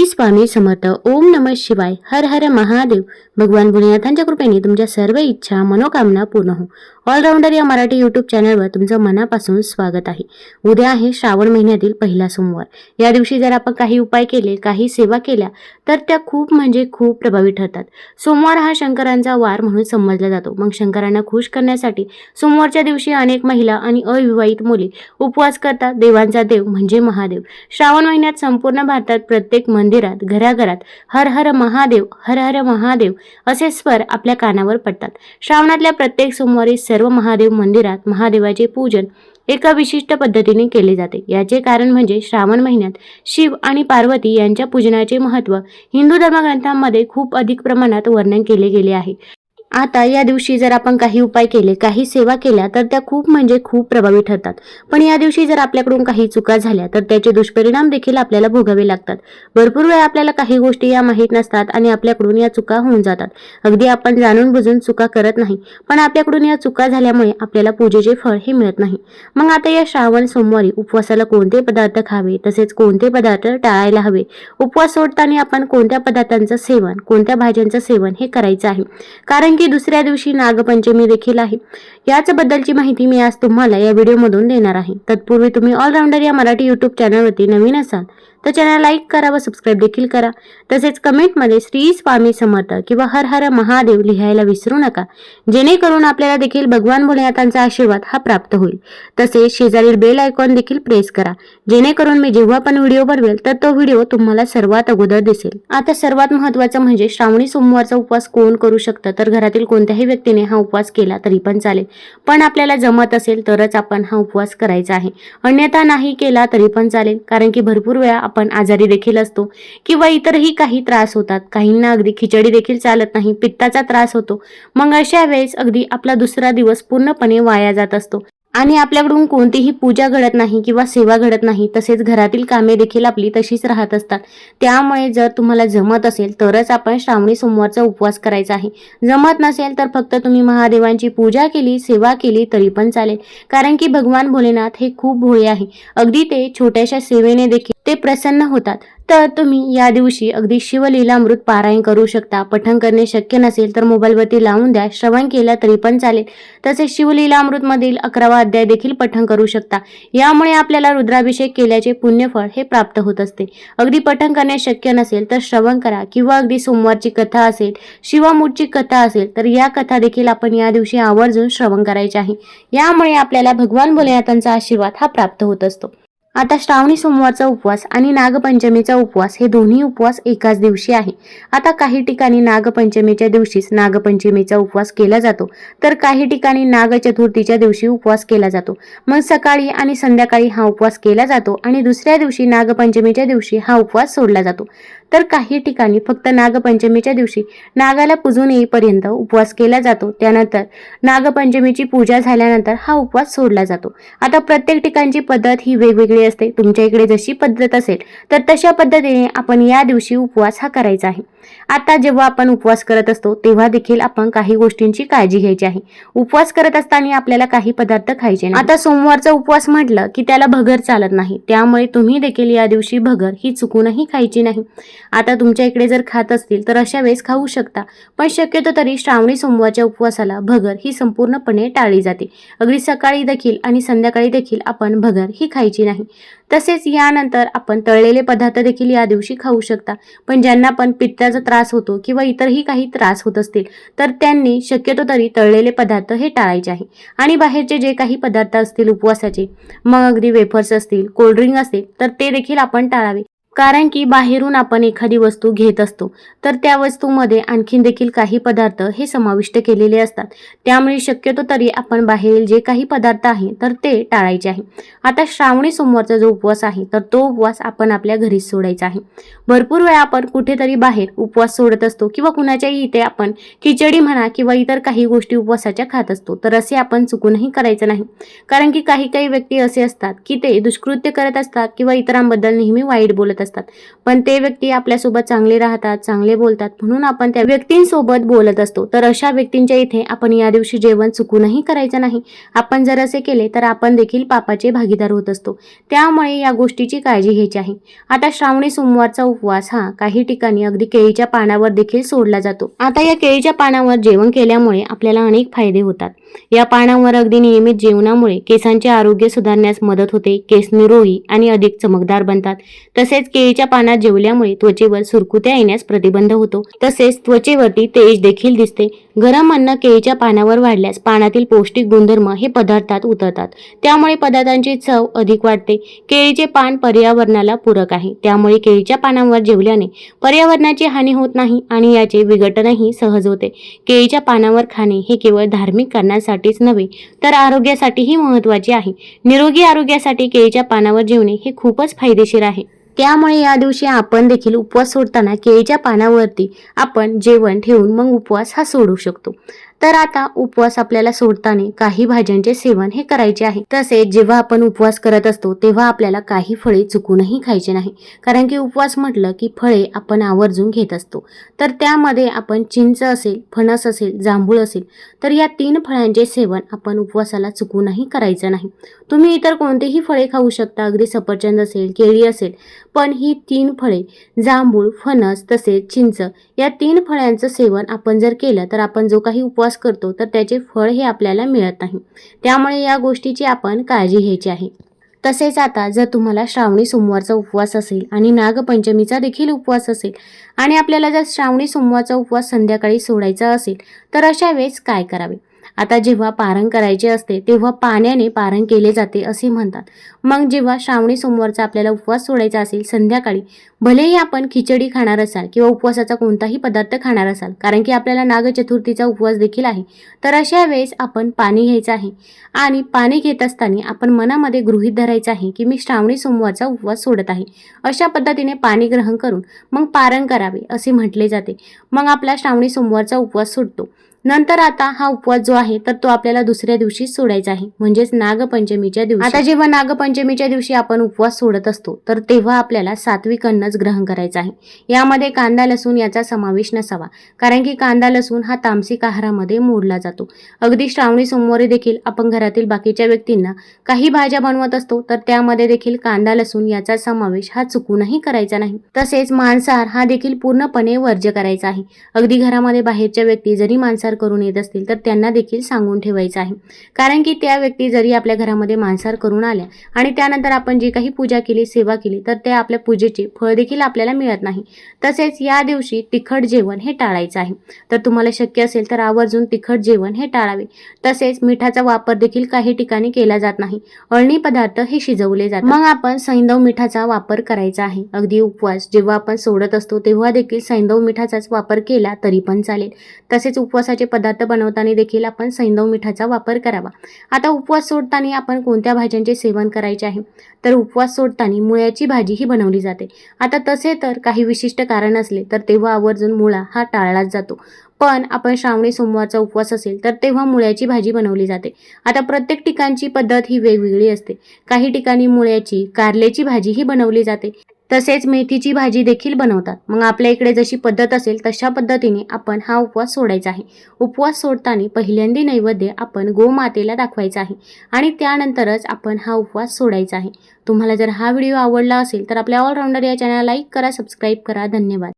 श्री स्वामी समर्थ. ओम नमः शिवाय. हर हर महादेव. भगवान भोलेनाथांच्या कृपेने तुमच्या सर्व इच्छा मनोकामना पूर्ण हो. ऑलराऊंडर या मराठी यूट्यूब चॅनलवर तुमचं मनापासून स्वागत आहे. उद्या आहे श्रावण महिन्यातील पहिला सोमवार. या दिवशी जर आपण काही उपाय केले, काही सेवा केल्या तर त्या खूप म्हणजे खूप प्रभावी ठरतात. सोमवार हा शंकरांचा वार म्हणून समजला जातो. मग शंकरांना खुश करण्यासाठी सोमवारच्या दिवशी अनेक महिला आणि अविवाहित मुली उपवास करतात. देवांचा देव म्हणजे महादेव. श्रावण महिन्यात संपूर्ण भारतात प्रत्येक मंदिरात, घराघरात हर हर महादेव, हर हर महादेव असे स्वर आपल्या कानावर पडतात. श्रावणातल्या प्रत्येक सोमवारी सर्व महादेव मंदिरात महादेवाचे पूजन एका विशिष्ट पद्धतीने केले जाते. याचे कारण म्हणजे श्रावण महिन्यात शिव आणि पार्वती यांच्या पूजनाचे महत्त्व हिंदू धर्मग्रंथांमध्ये खूप अधिक प्रमाणात वर्णन केले गेले आहे. आता या दिवशी जर आपण काही उपाय केले, काही सेवा केल्या तर त्या खूप म्हणजे खूप प्रभावी ठरतात. पण या दिवशी जर आपल्याकडून काही चुका झाल्या तर त्याचे दुष्परिणाम देखील आपल्याला भोगावे लागतात. भरपूर वेळा आपल्याला काही गोष्टी या माहीत नसतात आणि आपल्याकडून या चुका होऊन जातात. अगदी आपण जाणून बुजून चुका करत नाही, पण आपल्याकडून या चुका झाल्यामुळे आपल्याला पूजेचे फळ हे मिळत नाही. मग आता या श्रावण सोमवारी उपवासाला कोणते पदार्थ खावे, तसेच कोणते पदार्थ टाळायला हवे, उपवास सोडताना आपण कोणत्या पदार्थांचं सेवन, कोणत्या भाज्यांचं सेवन हे करायचं आहे. कारण की दुसऱ्या दिवशी नागपंचमी देखील आहे. याच बद्दलची माहिती मी आज तुम्हाला या व्हिडिओमधून देणार आहे. तत्पूर्वी तुम्ही ऑलराऊंडर या मराठी यूट्यूब चॅनलवरती नवीन असाल तर चॅनल लाईक करा व सबस्क्राईब देखील करा. तसेच कमेंटमध्ये श्री स्वामी समर्थ किंवा हर हर महादेव लिहायला विसरू नका, जेणेकरून आपल्याला देखील भगवान भोलेनाथांचा आशीर्वाद हा प्राप्त होईल. तसेच शेजारील बेल आयकॉन देखील प्रेस करा, जेणेकरून मी जेव्हा पण व्हिडिओ बनवेल तर तो व्हिडिओ तुम्हाला सर्वात अगोदर दिसेल. आता सर्वात महत्त्वाचं म्हणजे श्रावणी सोमवारचा उपवास कोण करू शकतं, तर घरातील कोणत्याही व्यक्तीने हा उपवास केला तरी पण चालेल. पण आपल्याला जमत असेल तरच आपण हा उपवास करायचा आहे, अन्यथा नाही केला तरी पण चालेल. कारण की भरपूर वेळा आपण आजारी देखील असतो किंवा इतरही काही त्रास होतात. काहींना अगदी खिचडी देखील चालत नाही, पित्ताचा त्रास होतो. मग अशा वेळेस अगदी आपला दुसरा दिवस पूर्णपणे वाया जात असतो आणि आपल्याकडून कोणतीही पूजा घडत नाही किंवा सेवा घडत नाही. तसेच घरातील कामे देखील आपली तशीच राहत असतात. त्यामुळे जर तुम्हाला जमत असेल तरच आपण श्रावणी सोमवारचा उपवास करायचा आहे. जमत नसेल तर फक्त तुम्ही महादेवांची पूजा केली, सेवा केली तरी पण चालेल. कारण की भगवान भोलेनाथ हे खूप भोळे आहे. अगदी ते छोट्याशा सेवेने देखील ते प्रसन्न होतात. तर तुम्ही या दिवशी अगदी शिवलीलामृत पारायण करू शकता. पठण करणे शक्य नसेल तर मोबाईलवरती लावून द्या, श्रवण केलं तरी पण चालेल. तसेच शिवलीलामृत मधील 11वा अध्याय देखील पठण करू शकता. यामुळे आपल्याला रुद्राभिषेक केल्याचे पुण्यफळ हे प्राप्त होत असते. अगदी पठण करणे शक्य नसेल तर श्रवण करा किंवा अगदी सोमवारची कथा असेल, शिवामूठची कथा असेल तर या कथा देखील आपण या दिवशी आवर्जून श्रवण करायचे आहे. यामुळे आपल्याला भगवान भोलेनाथांचा आशीर्वाद हा प्राप्त होत असतो. आता श्रावणी सोमवारचा उपवास आणि नागपंचमीचा उपवास हे दोन्ही उपवास एकाच दिवशी आहे. आता काही ठिकाणी नागपंचमीच्या दिवशीच नागपंचमीचा उपवास केला जातो, तर काही ठिकाणी नागचतुर्थीच्या दिवशी उपवास केला जातो. मग सकाळी आणि संध्याकाळी हा उपवास केला जातो आणि दुसऱ्या दिवशी नागपंचमीच्या दिवशी हा उपवास सोडला जातो. तर काही ठिकाणी फक्त नागपंचमीच्या दिवशी नागाला पुजून येईपर्यंत उपवास केला जातो. त्यानंतर नागपंचमीची पूजा झाल्यानंतर हा उपवास सोडला जातो. आता प्रत्येक ठिकाणची पद्धत ही वेगवेगळी असते. तुमच्या इकडे जशी पद्धत असेल तर तशा पद्धतीने आपण या दिवशी उपवास हा करायचा आहे. आता जेव्हा आपण उपवास करत असतो तेव्हा देखील आपण काही गोष्टींची काळजी घ्यायची आहे. उपवास करत असताना आपल्याला काही पदार्थ खायचे नाही. आता सोमवारचा उपवास म्हटलं की त्याला भगर चालत नाही, त्यामुळे तुम्ही देखील या दिवशी भगर ही चुकूनही खायची नाही. आता तुमच्या इकडे जर खात असतील तर अशा वेळेस खाऊ शकता, पण शक्यतो तरी श्रावणी सोमवारच्या उपवासाला भगर ही संपूर्णपणे टाळली जाते. अगदी सकाळी देखील आणि संध्याकाळी देखील आपण भगर ही खायची नाही. तसेच यानंतर आपण तळलेले पदार्थ देखील या दिवशी खाऊ शकता. पण ज्यांना पण पित्ताचा त्रास होतो किंवा इतरही काही त्रास होत असतील तर त्यांनी शक्यतो तरी तळलेले पदार्थ हे टाळायचे आहे. आणि बाहेरचे जे काही पदार्थ असतील उपवासाचे, मग अगदी वेफर्स असतील, कोल्ड्रिंक असेल तर ते देखील आपण टाळावे. कारण की बाहेरून आपण एखादी वस्तू घेत असतो तर त्या वस्तूमध्ये आणखीन देखील काही पदार्थ हे समाविष्ट केलेले असतात. त्यामुळे शक्यतो तरी आपण बाहेरील जे काही पदार्थ आहे तर ते टाळायचे आहे. आता श्रावणी सोमवारचा जो उपवास आहे तर तो उपवास आपण आपल्या घरीच सोडायचा आहे. भरपूर वेळा आपण कुठेतरी बाहेर उपवास सोडत असतो किंवा कुणाच्याही इथे आपण खिचडी म्हणा किंवा इतर काही गोष्टी उपवासाच्या खात असतो. तर असे आपण चुकूनही करायचं नाही. कारण की काही व्यक्ती असे असतात की ते दुष्कृत्य करत असतात किंवा इतरांबद्दल नेहमी वाईट बोलत असतात, पण ते व्यक्ती आपल्यासोबत चांगले राहतात, चांगले बोलतात, म्हणून आपण त्या व्यक्तींसोबत बोलत असतो. तर अशा व्यक्तींच्या इथे आपण या दिवशी जेवण चुकूनही करायचं नाही. आपण जर असे केले तर आपण देखील पापाचे भागीदार होत असतो. त्यामुळे या गोष्टीची काळजी घ्यायची आहे. आता श्रावणी सोमवारचा उपवास हा काही ठिकाणी अगदी केळीच्या पानावर देखील सोडला जातो. आता या केळीच्या पानावर जेवण केल्यामुळे आपल्याला अनेक फायदे होतात. या पानावर अगदी नियमित जेवणामुळे केसांचे आरोग्य सुधारण्यास मदत होते. केस निरोगी आणि अधिक चमकदार बनतात. तसेच केळीच्या पानात जेवल्यामुळे त्वचेवर सुरकुत्या येण्यास प्रतिबंध होतो. तसेच त्वचेवरती तेज देखील दिसते. गरम अन्न केळीच्या पानावर वाढल्यास पानातील पौष्टिक गुणधर्म हे पदार्थात उतरतात. त्यामुळे पदार्थांची चव अधिक वाढते. केळीचे पान पर्यावरणाला पूरक आहे. त्यामुळे केळीच्या पानावर जेवल्याने पर्यावरणाची हानी होत नाही आणि याचे विघटनही सहज होते. केळीच्या पानावर खाणे हे केवळ धार्मिक कारणांसाठीच नव्हे तर आरोग्यासाठीही महत्त्वाचे आहे. निरोगी आरोग्यासाठी केळीच्या पानावर जेवणे हे खूपच फायदेशीर आहे. त्यामुळे या दिवशी आपण देखील उपवास सोडताना केळीच्या पानावरती आपण जेवण ठेवून मग उपवास हा सोडू शकतो. तर आता उपवास आपल्याला सोडताना काही भाज्यांचे सेवन हे करायचे आहे. तसेच जेव्हा आपण उपवास करत असतो तेव्हा आपल्याला काही फळे चुकूनही खायचे नाही. कारण की उपवास म्हटलं की फळे आपण आवर्जून घेत असतो. तर त्यामध्ये आपण चिंच असेल, फणस असेल, जांभूळ असेल, तर या 3 फळांचे सेवन आपण उपवासाला चुकूनही करायचं नाही. तुम्ही इतर कोणतेही फळे खाऊ शकता, अगदी सफरचंद असेल, केळी असेल, पण ही 3 फळे जांभूळ, फणस तसेच चिंच या 3 फळांचं सेवन आपण जर केलं तर आपण जो काही उपवास करतो तर त्याचे फळ हे आपल्याला मिळत नाही. त्यामुळे या गोष्टीची आपण काळजी घ्यायची आहे. तसेच आता जर तुम्हाला श्रावणी सोमवारचा उपवास असेल आणि नागपंचमीचा देखील उपवास असेल आणि आपल्याला जर श्रावणी सोमवारचा उपवास संध्याकाळी सोडायचा असेल तर अशा वेळेस काय करावे? आता जेव्हा पारण करायचे असते तेव्हा पाण्याने पारण केले जाते असे म्हणतात. मग जेव्हा श्रावणी सोमवारचा आपल्याला उपवास सोडायचा असेल संध्याकाळी, भलेही आपण खिचडी खाणार असाल किंवा उपवासाचा कोणताही पदार्थ खाणार असाल, कारण की आपल्याला नागचतुर्थीचा उपवास देखील आहे, तर अशा वेळेस आपण पाणी घ्यायचं आहे आणि पाणी घेत असताना आपण मनामध्ये गृहीत धरायचं आहे की मी श्रावणी सोमवारचा उपवास सोडत आहे. अशा पद्धतीने पाणी ग्रहण करून मग पारण करावे असे म्हटले जाते. मग आपला श्रावणी सोमवारचा उपवास सुटतो. नंतर आता हा उपवास जो आहे तर तो आपल्याला दुसऱ्या दिवशी सोडायचा आहे, म्हणजेच नागपंचमीच्या दिवशी. आता जेव्हा नागपंचमीच्या दिवशी आपण उपवास सोडत असतो तर तेव्हा आपल्याला सात्विक अन्नच ग्रहण करायचं आहे. यामध्ये कांदा लसूण याचा समावेश नसावा, कारण की कांदा लसूण हा तामसिक आहारामध्ये मोडला जातो. अगदी श्रावणी सोमवारी देखील आपण घरातील बाकीच्या व्यक्तींना काही भाज्या बनवत असतो तर त्यामध्ये देखील कांदा लसूण याचा समावेश हा चुकूनही करायचा नाही. तसेच मांसाहार हा देखील पूर्णपणे वर्ज्य करायचा आहे. अगदी घरामध्ये बाहेरच्या व्यक्ती जरी मांसाहार करून येत असतील तर त्यांना देखील सांगून ठेवायचं आहे, कारण की त्या व्यक्ती जरी आपल्या घरामध्ये मांसाहार करून आल्या आणि त्यानंतर आपण जी काही पूजा केली, सेवा केली, तर त्या आपल्या पूजेचे फळ देखील आपल्याला मिळत नाही. तसेच या दिवशी तिखट जेवण हे टाळायचं आहे. तर तुम्हाला शक्य असेल तर आवर्जून तिखट जेवण हे टाळावे. तसेच मिठाचा वापर देखील काही ठिकाणी केला जात नाही. अळणी पदार्थ हे शिजवले जातात. मग आपण सैंधव मिठाचा वापर करायचा आहे. अगदी उपवास जेव्हा आपण सोडत असतो तेव्हा देखील सैंधव मिठाचाच वापर केला तरी पण चालेल. तसेच उपवासाचे पदार्थ बनवताना देखील आपण सैंधव मिठाचा वापर करावा. आता उपवास सोडताना आपण कोणत्या भाज्यांचे सेवन करायचे आहे? तर उपवास सोडताना मुळ्याची भाजी ही बनवली जाते. आता तसे तर काही विशिष्ट कारण असले तर तेव्हा आवर्जून मुळा हा टाळलाच जातो. पण आपण श्रावणी सोमवारचा उपवास असेल तर तेव्हा मुळ्याची भाजी बनवली जाते. आता प्रत्येक ठिकाणची पद्धत ही वेगवेगळी असते. काही ठिकाणी मुळ्याची, कारल्याची भाजी ही बनवली जाते. तसेच मेथीची भाजी देखील बनवतात. मग आपल्या इकडे जशी पद्धत असेल तशा पद्धतीने आपण हा उपवास सोडायचा आहे. उपवास सोडताना पहिल्यांदा नैवेद्य आपण गोमातेला दाखवायचा आहे आणि त्यानंतरच आपण हा उपवास सोडायचा आहे. तुम्हाला जर हा व्हिडिओ आवडला असेल तर आपल्या ऑलराऊंडर या चॅनलला लाईक करा, सबस्क्राईब करा. धन्यवाद.